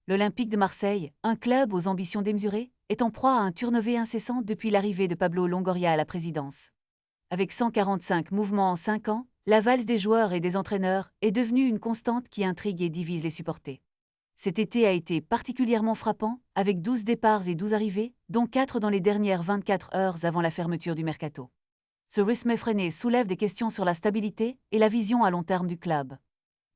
L'Olympique de Marseille, un club aux ambitions démesurées, est en proie à un turnover incessant depuis l'arrivée de Pablo Longoria à la présidence. Avec 145 mouvements en 5 ans, la valse des joueurs et des entraîneurs est devenue une constante qui intrigue et divise les supporters. Cet été a été particulièrement frappant, avec 12 départs et 12 arrivées, dont 4 dans les dernières 24 heures avant la fermeture du mercato. Ce rythme effréné soulève des questions sur la stabilité et la vision à long terme du club.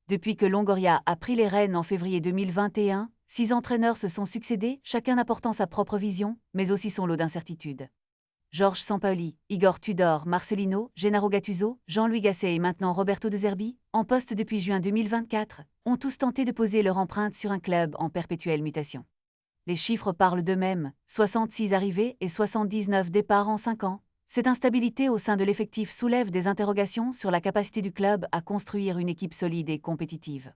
Depuis que Longoria a pris les rênes en février 2021, 6 entraîneurs se sont succédés, chacun apportant sa propre vision, mais aussi son lot d'incertitudes. Georges Sampaoli, Igor Tudor, Marcelino, Gennaro Gattuso, Jean-Louis Gasset et maintenant Roberto De Zerbi, en poste depuis juin 2024, ont tous tenté de poser leur empreinte sur un club en perpétuelle mutation. Les chiffres parlent d'eux-mêmes, 66 arrivées et 79 départs en 5 ans. Cette instabilité au sein de l'effectif soulève des interrogations sur la capacité du club à construire une équipe solide et compétitive.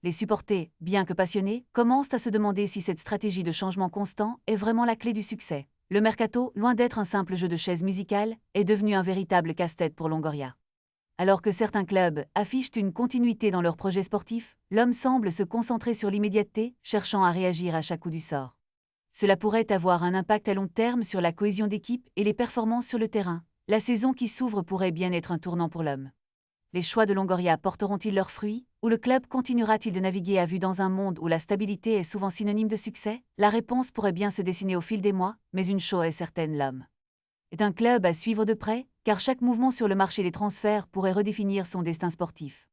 Les supporters, bien que passionnés, commencent à se demander si cette stratégie de changement constant est vraiment la clé du succès. Le mercato, loin d'être un simple jeu de chaises musicales, est devenu un véritable casse-tête pour Longoria. Alors que certains clubs affichent une continuité dans leurs projets sportifs, l'homme semble se concentrer sur l'immédiateté, cherchant à réagir à chaque coup du sort. Cela pourrait avoir un impact à long terme sur la cohésion d'équipe et les performances sur le terrain. La saison qui s'ouvre pourrait bien être un tournant pour l'homme. Les choix de Longoria porteront-ils leurs fruits, ou le club continuera-t-il de naviguer à vue dans un monde où la stabilité est souvent synonyme de succès? La réponse pourrait bien se dessiner au fil des mois, mais une chose est certaine, l'homme est un club à suivre de près, car chaque mouvement sur le marché des transferts pourrait redéfinir son destin sportif.